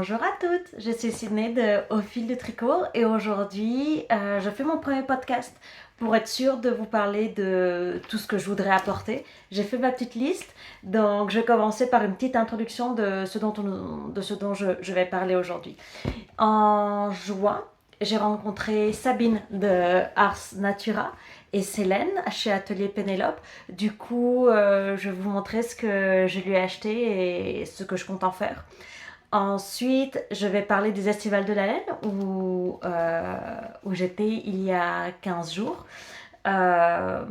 Bonjour à toutes, je suis Sydney de Au fil du tricot et aujourd'hui je fais mon premier podcast pour être sûre de vous parler de tout ce que je voudrais apporter. J'ai fait ma petite liste, donc je vais commencer par une petite introduction de ce dont je vais parler aujourd'hui. En juin, j'ai rencontré Sabine de Ars Natura et Célène chez Atelier Pénélope. Du coup, je vais vous montrer ce que je lui ai acheté et ce que je compte en faire. Ensuite, je vais parler des Estivales de la Laine où j'étais il y a 15 jours. Euh,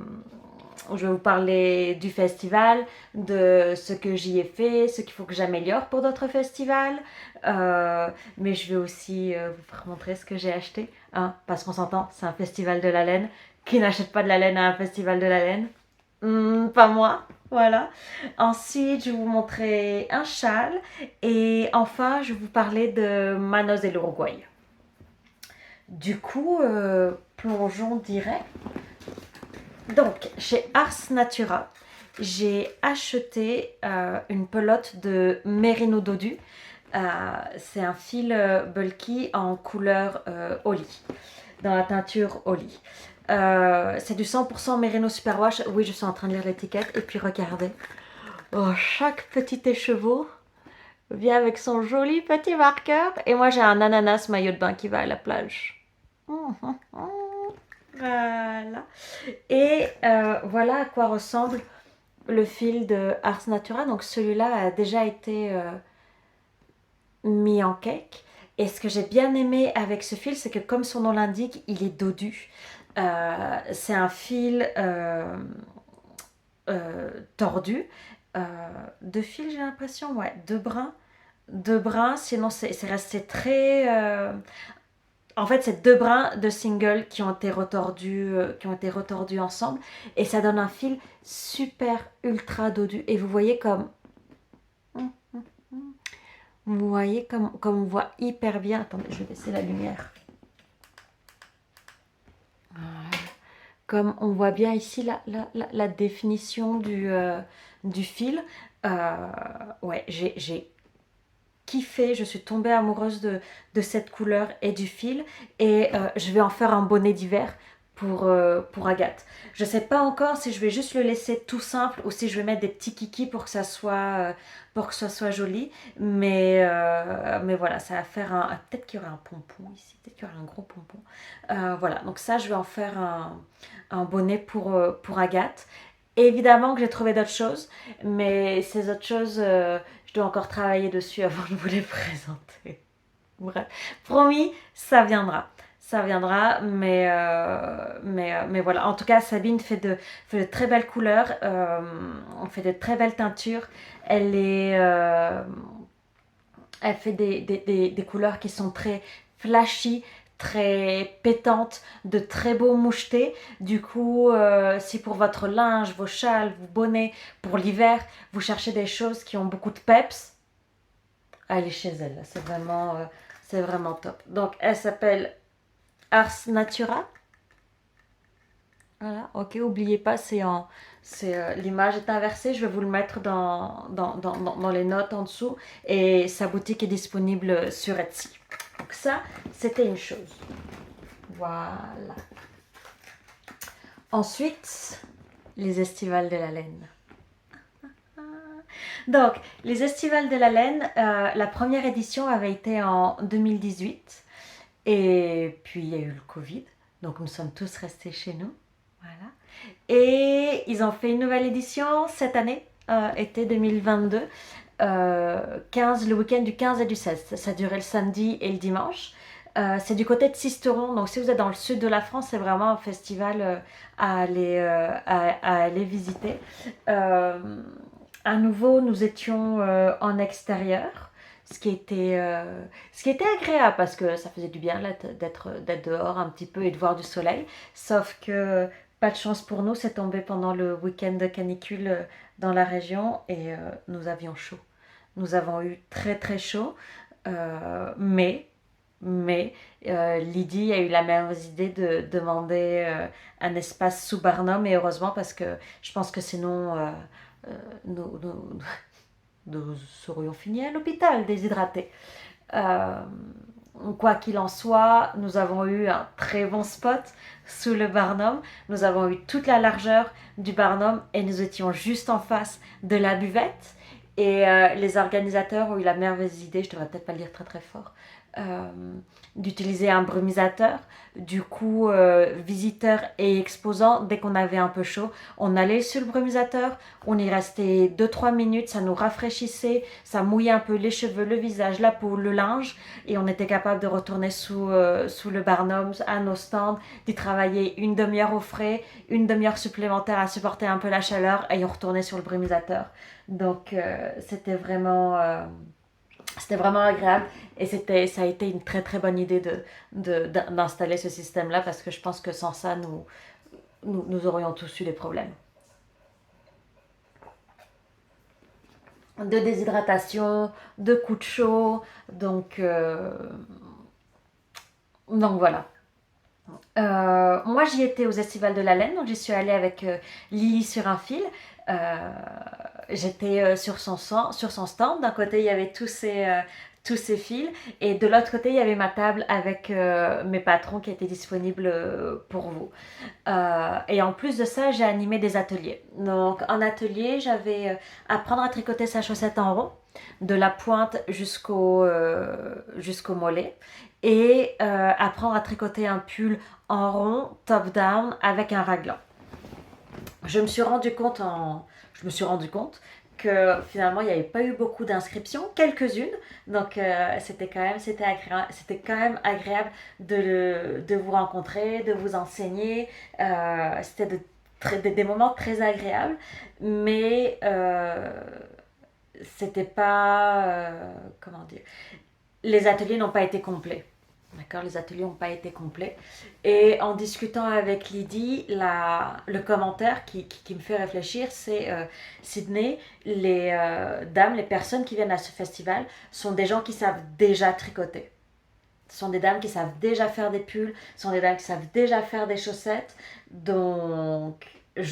je vais vous parler du festival, de ce que j'y ai fait, ce qu'il faut que j'améliore pour d'autres festivals. Mais je vais aussi vous faire montrer ce que j'ai acheté. Hein, parce qu'on s'entend, c'est un festival de la laine. Qui n'achète pas de la laine à un festival de la laine? Pas moi. Voilà. Ensuite, je vais vous montrer un châle. Et enfin, je vais vous parler de Manos et l'Uruguay. Du coup, plongeons direct. Donc, chez Ars Natura, j'ai acheté une pelote de Merino Dodu. C'est un fil bulky en couleur Oli, dans la teinture Oli. C'est du 100% Merino Superwash. Oui, je suis en train de lire l'étiquette. Et puis regardez, oh, chaque petit écheveau vient avec son joli petit marqueur. Et moi, j'ai un ananas maillot de bain qui va à la plage. Voilà. Et voilà à quoi ressemble le fil de Ars Natura. Donc celui-là a déjà été mis en cake. Et ce que j'ai bien aimé avec ce fil, c'est que comme son nom l'indique, il est dodu. C'est un fil tordu. De fil, j'ai l'impression, ouais, de brins, sinon c'est resté très... En fait, c'est deux brins de single qui ont été retordus ensemble. Et ça donne un fil super ultra dodu. Et vous voyez comme... Vous voyez comme on voit hyper bien. Attendez, je vais baisser la lumière. Comme on voit bien ici la définition du fil. Ouais, j'ai kiffé, je suis tombée amoureuse de cette couleur et du fil. Et je vais en faire un bonnet d'hiver pour Agathe. Je ne sais pas encore si je vais juste le laisser tout simple ou si je vais mettre des petits kikis pour que ça soit joli. Mais voilà, ça va faire un... Peut-être qu'il y aura un pompon ici, peut-être qu'il y aura un gros pompon. Voilà, donc ça, je vais en faire un bonnet pour Agathe. Évidemment que j'ai trouvé d'autres choses, mais ces autres choses, je dois encore travailler dessus avant de vous les présenter. Bref, promis, ça viendra. Ça viendra, mais voilà. En tout cas, Sabine fait de très belles couleurs, on fait de très belles teintures. Elle est, elle fait des couleurs qui sont très flashy, très pétantes, de très beaux mouchetés. Du coup, si pour votre linge, vos châles, vos bonnets, pour l'hiver, vous cherchez des choses qui ont beaucoup de peps, allez chez elle. C'est vraiment top. Donc, elle s'appelle Ars Natura. Voilà, ok, n'oubliez pas, l'image est inversée, je vais vous le mettre dans les notes en dessous et sa boutique est disponible sur Etsy. Donc ça, c'était une chose. Voilà. Ensuite, les Estivales de la Laine. Donc, les Estivales de la Laine, la première édition avait été en 2018 et puis il y a eu le Covid, donc nous sommes tous restés chez nous. Voilà. Et ils ont fait une nouvelle édition cette année, été 2022, 15, le week-end du 15 et du 16. Ça durait le samedi et le dimanche. C'est du côté de Sisteron, donc si vous êtes dans le sud de la France, c'est vraiment un festival à aller visiter. À nouveau, nous étions en extérieur, ce qui était agréable parce que ça faisait du bien d'être dehors un petit peu et de voir du soleil. Sauf que pas de chance pour nous, c'est tombé pendant le week-end de canicule dans la région et nous avions chaud. Nous avons eu très très chaud, mais Lydie a eu la merveilleuse idée de demander un espace sous Barnum et heureusement parce que je pense que sinon nous serions finis à l'hôpital déshydratés. Euh, Quoi qu'il en soit, nous avons eu un très bon spot sous le Barnum. Nous avons eu toute la largeur du Barnum et nous étions juste en face de la buvette. Et les organisateurs ont eu la merveilleuse idée, je devrais peut-être pas le dire très très fort, euh, d'utiliser un brumisateur. Du coup, visiteurs et exposants, dès qu'on avait un peu chaud, on allait sur le brumisateur, on y restait 2-3 minutes, ça nous rafraîchissait, ça mouillait un peu les cheveux, le visage, la peau, le linge, et on était capable de retourner sous le Barnum à nos stands, d'y travailler une demi-heure au frais, une demi-heure supplémentaire à supporter un peu la chaleur, et on retournait sur le brumisateur. Donc c'était vraiment agréable et ça a été une très très bonne idée d'installer ce système-là parce que je pense que sans ça, nous aurions tous eu des problèmes. De déshydratation, de coups de chaud, donc voilà. Moi, j'y étais aux Estivales de la Laine, donc j'y suis allée avec Lily sur un fil. Euh, J'étais sur son stand. D'un côté, il y avait tous ces fils, et de l'autre côté, il y avait ma table avec mes patrons qui étaient disponibles pour vous. Et en plus de ça, j'ai animé des ateliers. Donc, en atelier, j'avais apprendre à tricoter sa chaussette en rond, de la pointe jusqu'au mollet, et apprendre à tricoter un pull en rond, top-down, avec un raglan. Je me suis rendu compte je me suis rendu compte que finalement il n'y avait pas eu beaucoup d'inscriptions, quelques-unes, donc c'était quand même agréable de vous rencontrer, de vous enseigner. C'était des moments très agréables, mais c'était pas comment dire, les ateliers n'ont pas été complets. D'accord, les ateliers n'ont pas été complets. Et en discutant avec Lydie, le commentaire qui me fait réfléchir, c'est Sydney, les personnes qui viennent à ce festival sont des gens qui savent déjà tricoter. Ce sont des dames qui savent déjà faire des pulls, ce sont des dames qui savent déjà faire des chaussettes. Donc, la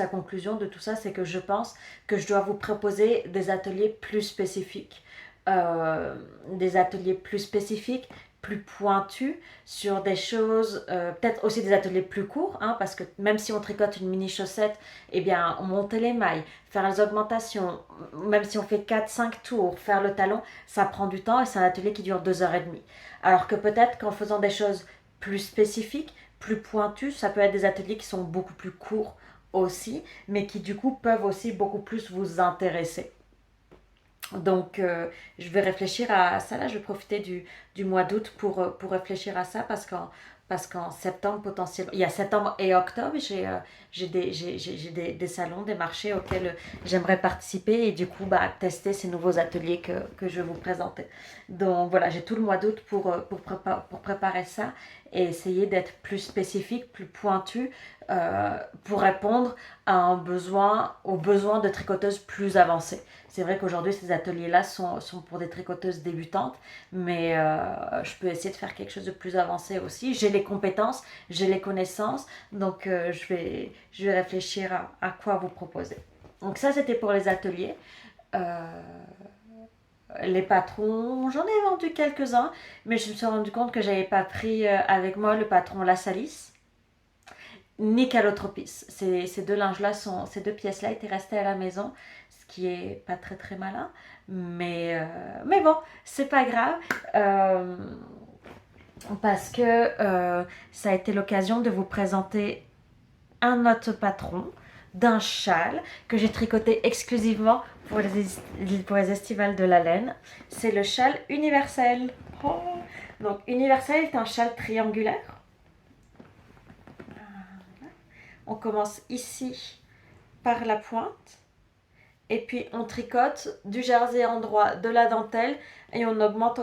conclusion de tout ça, c'est que je pense que je dois vous proposer des ateliers plus spécifiques, plus pointus sur des choses, peut-être aussi des ateliers plus courts, hein, parce que même si on tricote une mini chaussette, eh bien, monter les mailles, faire les augmentations, même si on fait 4-5 tours, faire le talon, ça prend du temps et c'est un atelier qui dure 2 heures et demie. Alors que peut-être qu'en faisant des choses plus spécifiques, plus pointues, ça peut être des ateliers qui sont beaucoup plus courts aussi, mais qui du coup peuvent aussi beaucoup plus vous intéresser. Donc, je vais réfléchir à ça. Là, je vais profiter du mois d'août pour réfléchir à ça parce qu'en septembre, potentiellement, il y a septembre et octobre, j'ai des salons, des marchés auxquels j'aimerais participer et du coup, bah, tester ces nouveaux ateliers que je vais vous présenter. Donc, voilà, j'ai tout le mois d'août pour préparer ça et essayer d'être plus spécifique, plus pointu pour répondre aux besoins de tricoteuses plus avancées. C'est vrai qu'aujourd'hui, ces ateliers-là sont pour des tricoteuses débutantes, mais je peux essayer de faire quelque chose de plus avancé aussi. J'ai les compétences, j'ai les connaissances, donc je vais réfléchir à quoi vous proposer. Donc ça, c'était pour les ateliers. Euh, les patrons, j'en ai vendu quelques-uns, mais je me suis rendu compte que j'avais pas pris avec moi le patron La Salis ni Calotropis. Ces deux pièces-là étaient restées à la maison, ce qui est pas très très malin. Mais bon, c'est pas grave. Euh, Parce que ça a été l'occasion de vous présenter un autre patron d'un châle que j'ai tricoté exclusivement pour les estivales de la laine. C'est le châle universel. Oh. Donc universel est un châle triangulaire. On commence ici par la pointe et puis on tricote du jersey endroit, de la dentelle et on augmente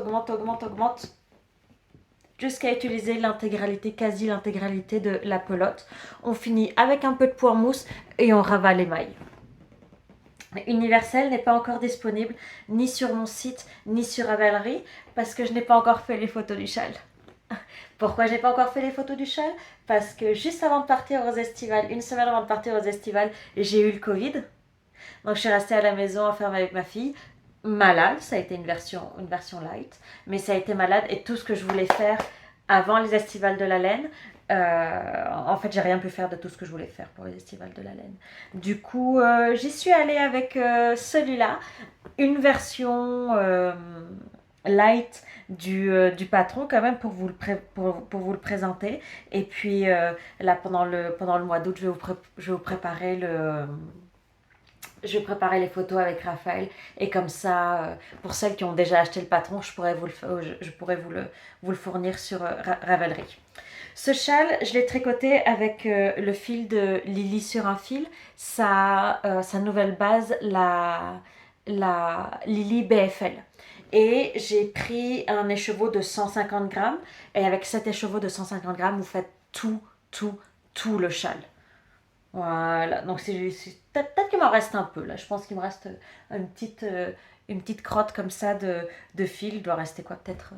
jusqu'à utiliser l'intégralité, quasi l'intégralité de la pelote. On finit avec un peu de poire mousse et on ravale les mailles. Universel n'est pas encore disponible ni sur mon site ni sur Ravelry parce que je n'ai pas encore fait les photos du châle. Pourquoi j'ai pas encore fait les photos du châle? Parce que juste avant de partir aux estivales, une semaine avant de partir aux estivales, j'ai eu le Covid. Donc je suis restée à la maison enfermée avec ma fille. malade, ça a été une version light, mais ça a été malade et tout ce que je voulais faire avant les estivales de la laine, en fait, j'ai rien pu faire de tout ce que je voulais faire pour les estivales de la laine. Du coup, j'y suis allée avec celui-là, une version light du patron quand même pour vous pour vous le présenter. Et puis là, pendant le mois d'août, je vais vous préparer je vais préparer les photos avec Raphaël et comme ça, pour celles qui ont déjà acheté le patron, je pourrais vous le fournir sur Ravelry. Ce châle, je l'ai tricoté avec le fil de Lily sur un fil, sa nouvelle base, la Lily BFL. Et j'ai pris un écheveau de 150 grammes et avec cet écheveau de 150 grammes, vous faites tout le châle. Voilà, donc peut-être qu'il m'en reste un peu là. Je pense qu'il me reste une petite crotte comme ça de fil. Il doit rester quoi, peut-être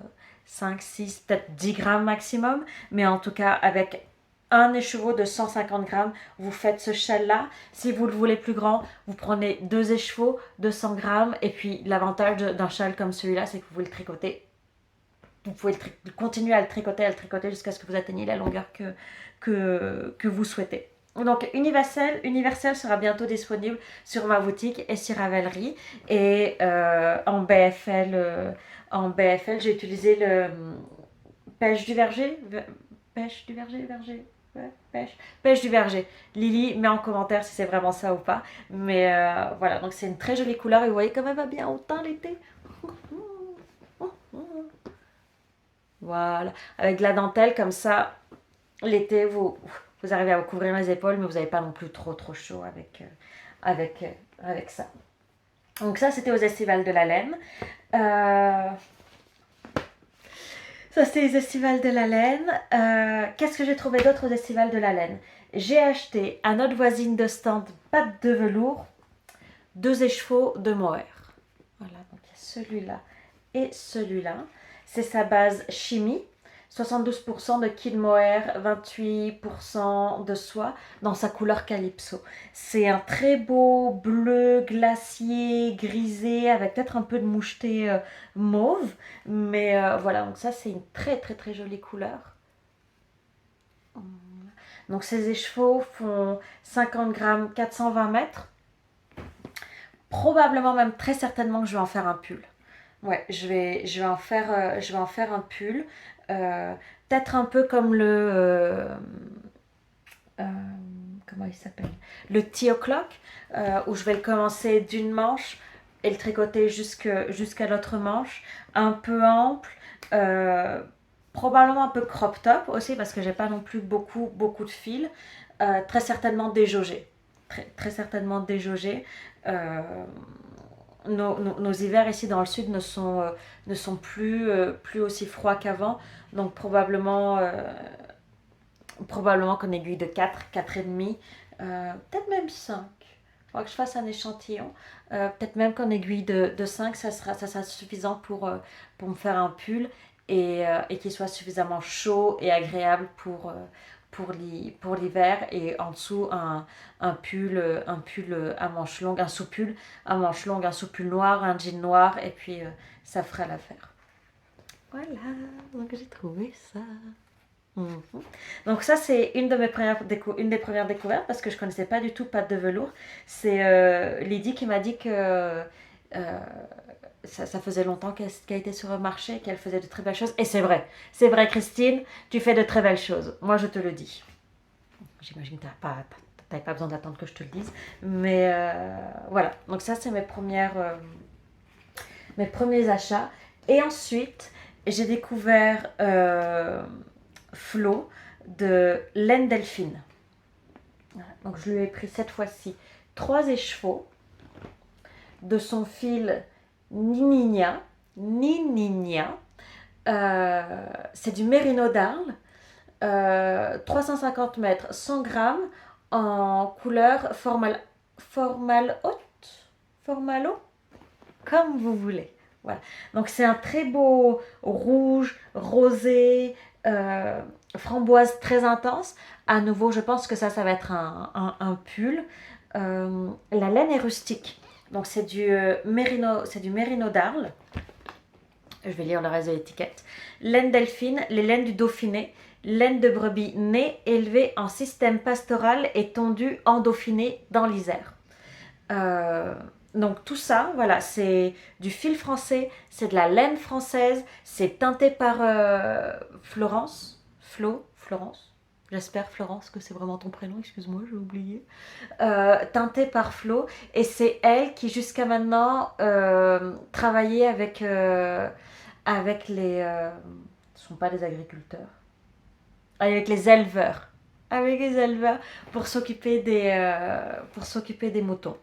5, 6, peut-être 10 grammes maximum. Mais en tout cas, avec un écheveau de 150 grammes, vous faites ce châle-là. Si vous le voulez plus grand, vous prenez deux écheveaux de 100 grammes. Et puis l'avantage d'un châle comme celui-là, c'est que vous pouvez le tricoter. Vous pouvez continuer à le tricoter jusqu'à ce que vous atteigniez la longueur que vous souhaitez. Donc Universel sera bientôt disponible sur ma boutique et sur Ravelry. Et en BFL, j'ai utilisé le pêche du verger. Pêche du verger. Ouais, pêche du verger. Lily, mets en commentaire si c'est vraiment ça ou pas. Mais voilà, donc c'est une très jolie couleur et vous voyez comme elle va bien au teint l'été. Voilà, avec de la dentelle comme ça, l'été, vous arrivez à vous couvrir les épaules, mais vous n'avez pas non plus trop chaud avec ça. Donc ça, c'était aux estivales de la laine. Ça, c'était les estivales de la laine. Qu'est-ce que j'ai trouvé d'autre aux estivales de la laine? J'ai acheté à notre voisine de stand pâte de velours, deux écheveaux de mohair. Voilà, donc il y a celui-là et celui-là. C'est sa base chimie. 72% de kid mohair, 28% de soie dans sa couleur calypso. C'est un très beau bleu glacier grisé avec peut-être un peu de moucheté mauve. Mais voilà, donc ça c'est une très jolie couleur. Donc ces écheveaux font 50 grammes, 420 mètres. Probablement même très certainement que je vais en faire un pull. Ouais, je vais en faire un pull. Peut-être un peu comme euh, comment il s'appelle? Le tea o'clock, où je vais le commencer d'une manche et le tricoter jusqu'à l'autre manche. Un peu ample. Probablement un peu crop top aussi parce que j'ai pas non plus beaucoup de fils. Très certainement déjaugé. Très certainement déjaugé. Nos hivers ici dans le sud ne sont plus aussi froids qu'avant. Donc probablement qu'en aiguille de 4, 4,5, peut-être même 5. Il faudra que je fasse un échantillon. Peut-être même qu'en aiguille de 5, ça sera suffisant pour me faire un pull et qu'il soit suffisamment chaud et agréable pour l'hiver. Et en dessous, un pull à manches longues, un sous-pull à manches longues, un sous-pull noir, un jean noir, et puis ça fera l'affaire. Voilà, donc j'ai trouvé ça. Mhm. Donc ça c'est une des premières découvertes parce que je connaissais pas du tout pâte de velours. C'est Lydie qui m'a dit que ça faisait longtemps qu'elle était sur le marché et qu'elle faisait de très belles choses. Et c'est vrai Christine, tu fais de très belles choses. Moi je te le dis. J'imagine que t'avais pas besoin d'attendre que je te le dise. Mais voilà, donc ça c'est mes premiers achats. Et ensuite j'ai découvert Flo de laine Delphine. Voilà. Donc je lui ai pris cette fois-ci 3 écheveaux de son fil Nininia. C'est du mérino d'Arles. 350 mètres, 100 grammes en couleur formalo, comme vous voulez. Voilà. Donc c'est un très beau rouge, rosé, framboise très intense. À nouveau, je pense que ça va être un pull. La laine est rustique. Donc c'est du mérino d'Arles. Je vais lire le reste de l'étiquette. Laine delphine, les laines du Dauphiné, laine de brebis née, élevée en système pastoral et tondue en Dauphiné dans l'Isère. Euh, donc tout ça, voilà, c'est du fil français, c'est de la laine française, c'est teinté par Florence. J'espère Florence que c'est vraiment ton prénom, excuse-moi, j'ai oublié. Teinté par Flo, et c'est elle qui jusqu'à maintenant travaillait avec les... ce ne sont pas des agriculteurs, avec les éleveurs. Avec les éleveurs pour s'occuper des moutons.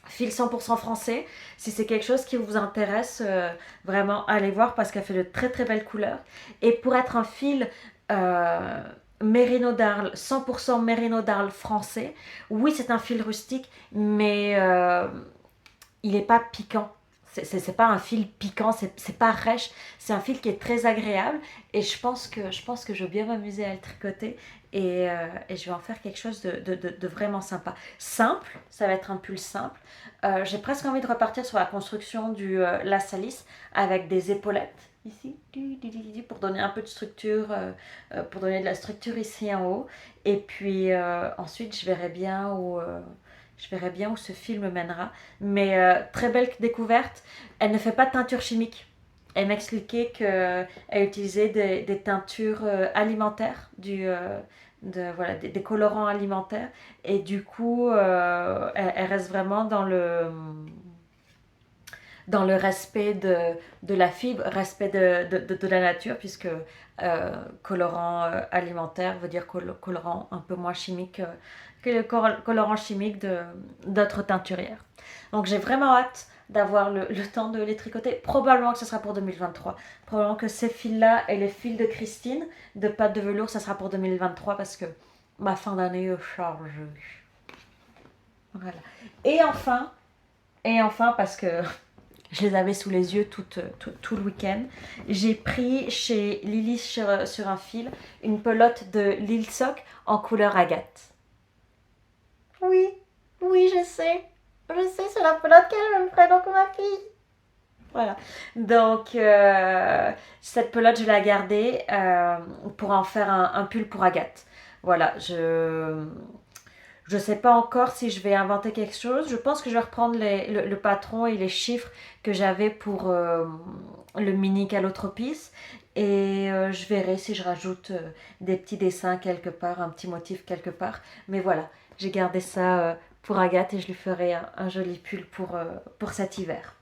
Fil 100% français, si c'est quelque chose qui vous intéresse, vraiment allez voir parce qu'elle fait de très très belles couleurs. Et pour être un fil euh, Mérino d'Arles, 100% Mérino d'Arles français, oui c'est un fil rustique, mais il n'est pas piquant. C'est pas un fil piquant, c'est pas rêche, c'est un fil qui est très agréable et je pense que je vais bien m'amuser à le tricoter et je vais en faire quelque chose de vraiment sympa. Simple, ça va être un pull simple. J'ai presque envie de repartir sur la construction du Lassalis avec des épaulettes ici pour donner un peu de structure, pour donner de la structure ici en haut. Et puis ensuite je verrai bien où ce film mènera. Mais très belle découverte. Elle ne fait pas de teinture chimique. Elle m'expliquait qu'elle utilisait des teintures alimentaires, voilà, des colorants alimentaires. Et du coup, elle reste vraiment dans le respect de la fibre, respect de la nature, puisque colorant alimentaire veut dire colorant un peu moins chimique que le colorant chimique d'autres teinturières. Donc j'ai vraiment hâte d'avoir le temps de les tricoter. Probablement que ce sera pour 2023. Probablement que ces fils-là et les fils de Christine, de pâte de velours, ça sera pour 2023 parce que ma fin d'année est chargée. Voilà. Et enfin parce que je les avais sous les yeux tout le week-end. J'ai pris chez Lily sur un fil une pelote de Lil Sock en couleur agate. Oui, oui, je sais. Je sais, c'est la pelote qui a le même prénom que ma fille. Voilà. Donc, cette pelote, je vais la garder pour en faire un pull pour Agathe. Voilà, je sais pas encore si je vais inventer quelque chose. Je pense que je vais reprendre le patron et les chiffres que j'avais pour le mini calotropis. Et je verrai si je rajoute des petits dessins quelque part, un petit motif quelque part. Mais voilà, j'ai gardé ça pour Agathe et je lui ferai un joli pull pour cet hiver.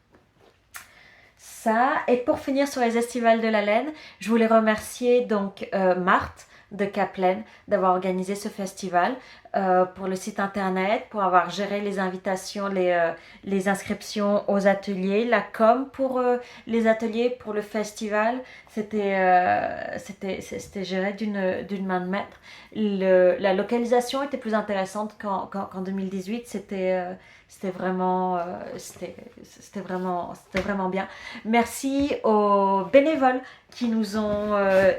Ça, et pour finir sur les estivales de la laine, je voulais remercier donc Marthe de Kaplan d'avoir organisé ce festival, pour le site internet, pour avoir géré les invitations, les inscriptions aux ateliers, la com pour les ateliers, pour le festival. C'était géré d'une main de maître. La localisation était plus intéressante qu'en 2018. C'était vraiment bien. Merci aux bénévoles qui nous ont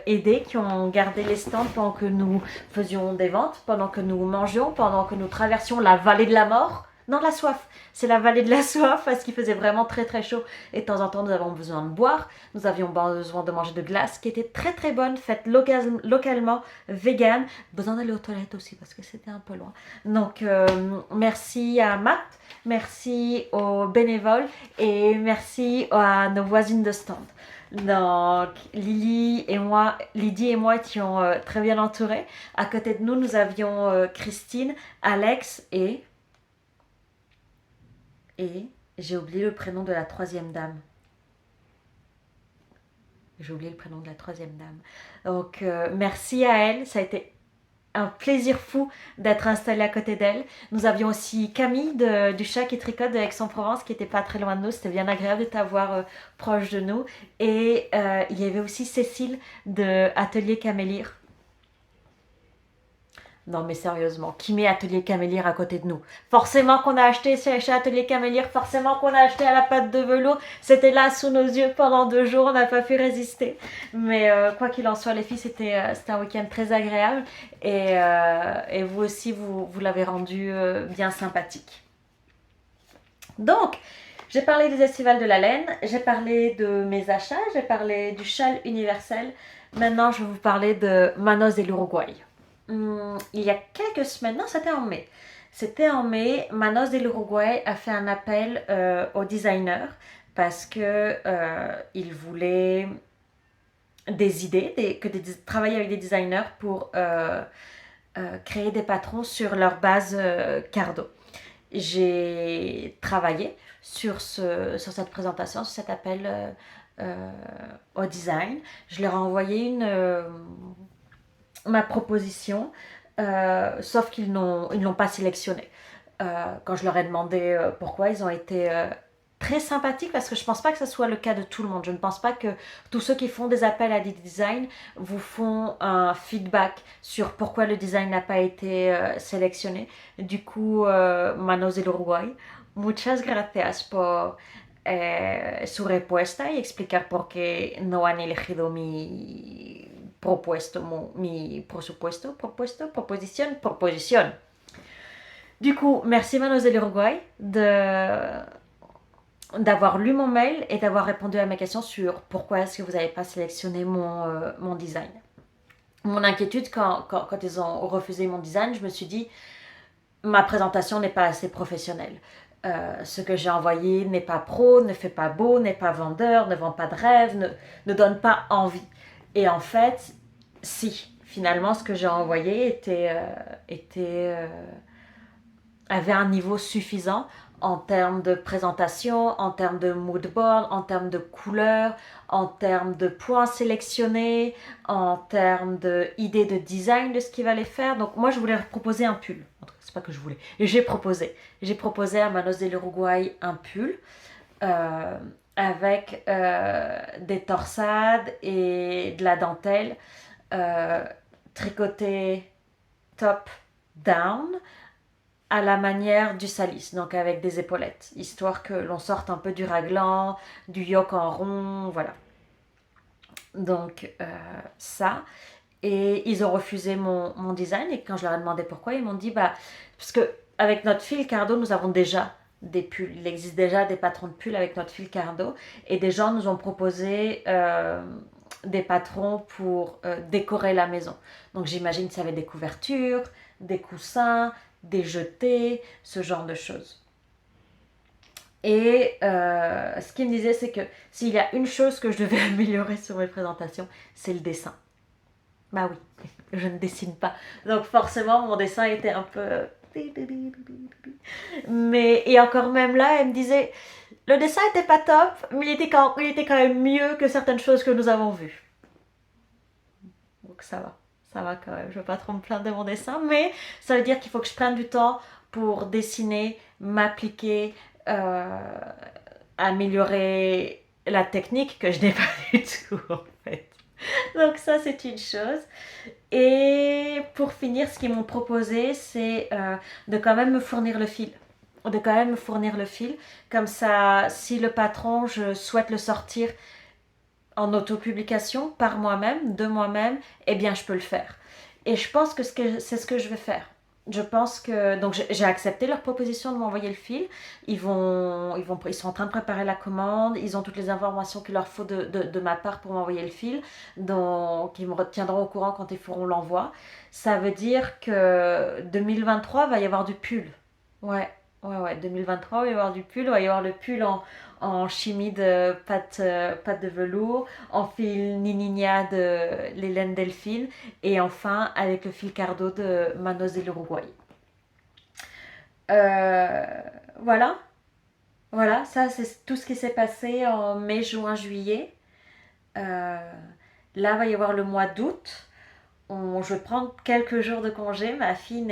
aidés, qui ont gardé les stands pendant que nous faisions des ventes, pendant que nous mangions, pendant que nous traversions la vallée de la mort. Non, de la soif. C'est la vallée de la soif parce qu'il faisait vraiment très très chaud et de temps en temps nous avons besoin de boire. Nous avions besoin de manger de glace qui était très très bonne, faite localement, vegan. Besoin d'aller aux toilettes aussi parce que c'était un peu loin. Donc merci à Matt, merci aux bénévoles et merci à nos voisines de stand. Donc Lydie et moi étions très bien entourés. À côté de nous, nous avions Christine, Alex et j'ai oublié le prénom de la troisième dame. J'ai oublié le prénom de la troisième dame. Donc merci à elle, ça a été un plaisir fou d'être installée à côté d'elle. Nous avions aussi Camille du chat qui tricote de Aix-en-Provence qui n'était pas très loin de nous. C'était bien agréable de t'avoir proche de nous. Et il y avait aussi Cécile de Atelier Camélire. Non mais sérieusement, qui met Atelier Camélire à côté de nous? Forcément qu'on a acheté chez Atelier Camélire, forcément qu'on a acheté à la pâte de velours. C'était là sous nos yeux pendant 2 jours, on n'a pas pu résister. Mais quoi qu'il en soit, les filles, c'était un week-end très agréable. Et vous aussi, vous l'avez rendu bien sympathique. Donc, j'ai parlé des estivales de la laine, j'ai parlé de mes achats, j'ai parlé du châle universel. Maintenant, je vais vous parler de Manos de l'Uruguay. Il y a quelques semaines, non, c'était en mai. C'était en mai, Manos de l'Uruguay a fait un appel aux designers parce que il voulait des idées, travailler avec des designers pour créer des patrons sur leur base Cardo. J'ai travaillé sur cette présentation, sur cet appel euh, au design. Je leur ai envoyé ma proposition, sauf qu'ils ne l'ont pas sélectionnée. Quand je leur ai demandé pourquoi, ils ont été très sympathiques parce que je ne pense pas que ce soit le cas de tout le monde. Je ne pense pas que tous ceux qui font des appels à des designs vous font un feedback sur pourquoi le design n'a pas été sélectionné. Du coup, Manos del Uruguay, muchas gracias por su respuesta y explicar por qué no han elegido mi proposición. Du coup, merci Manos de l'Uruguay d'avoir lu mon mail et d'avoir répondu à mes questions sur pourquoi est-ce que vous n'avez pas sélectionné mon design. Mon inquiétude quand ils ont refusé mon design, je me suis dit, ma présentation n'est pas assez professionnelle. Ce que j'ai envoyé n'est pas pro, ne fait pas beau, n'est pas vendeur, ne vend pas de rêve, ne donne pas envie. Et en fait, si, finalement, ce que j'ai envoyé avait un niveau suffisant en termes de présentation, en termes de mood board, en termes de couleurs, en termes de points sélectionnés, en termes d'idées de design de ce qu'il allait faire. Donc moi, je voulais leur proposer un pull. C'est pas que je voulais. J'ai proposé. J'ai proposé à Manos de l'Uruguay un pull avec des torsades et de la dentelle tricotée top down à la manière du salis, donc avec des épaulettes, histoire que l'on sorte un peu du raglan, du yoke en rond, voilà. Donc ça, et ils ont refusé mon design, et quand je leur ai demandé pourquoi, ils m'ont dit, bah, parce que avec notre fil Cardo, nous avons déjà des pulls, il existe déjà des patrons de pulls avec notre fil Cardo, et des gens nous ont proposé des patrons pour décorer la maison. Donc j'imagine que ça avait des couvertures, des coussins, des jetés, ce genre de choses. Et ce qu'il me disait, c'est que s'il y a une chose que je devais améliorer sur mes présentations, c'est le dessin. Bah oui, je ne dessine pas. Donc forcément, mon dessin était un peu... Mais, et encore même là, elle me disait, le dessin était pas top, mais il était quand même mieux que certaines choses que nous avons vues. Donc ça va quand même. Je ne veux pas trop me plaindre de mon dessin, mais ça veut dire qu'il faut que je prenne du temps pour dessiner, m'appliquer, améliorer la technique que je n'ai pas du tout en fait. Donc ça c'est une chose. Et pour finir, ce qu'ils m'ont proposé, c'est de quand même me fournir le fil. De quand même me fournir le fil. Comme ça, si le patron, je souhaite le sortir en autopublication par moi-même, de moi-même, eh bien je peux le faire. Et je pense que c'est ce que je vais faire. Je pense que donc j'ai accepté leur proposition de m'envoyer le fil. Ils sont en train de préparer la commande. Ils ont toutes les informations qu'il leur faut de ma part pour m'envoyer le fil. Donc ils me retiendront au courant quand ils feront l'envoi. Ça veut dire que 2023 va y avoir du pull. Ouais, ouais. 2023 va y avoir du pull. Il va y avoir le pull en chimie de pâte de velours, en fil Nininha de l'Hélène Delphine et enfin avec le fil Cardo de Manos de l'Uruguay. Euh, voilà, voilà, ça c'est tout ce qui s'est passé en mai, juin, juillet. Euh, Là, va y avoir le mois d'août. Je vais prendre quelques jours de congé. Ma fille,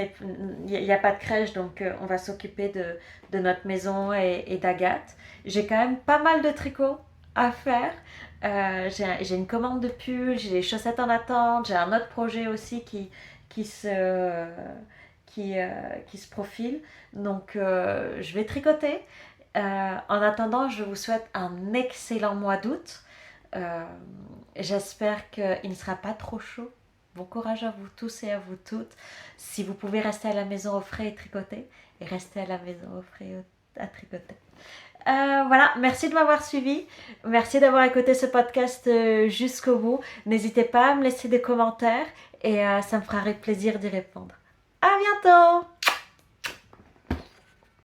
il n'y a pas de crèche, donc on va s'occuper de notre maison et d'Agathe. J'ai quand même pas mal de tricots à faire. J'ai une commande de pull, j'ai des chaussettes en attente, j'ai un autre projet aussi qui se, qui se profile. Donc je vais tricoter. En attendant, je vous souhaite un excellent mois d'août. Euh, J'espère qu'il ne sera pas trop chaud. Bon courage à vous tous et à vous toutes. Si vous pouvez rester à la maison au frais et tricoter, et restez à la maison au frais à tricoter. Voilà, merci de m'avoir suivi. Merci d'avoir écouté ce podcast jusqu'au bout. N'hésitez pas à me laisser des commentaires et ça me fera plaisir d'y répondre. À bientôt!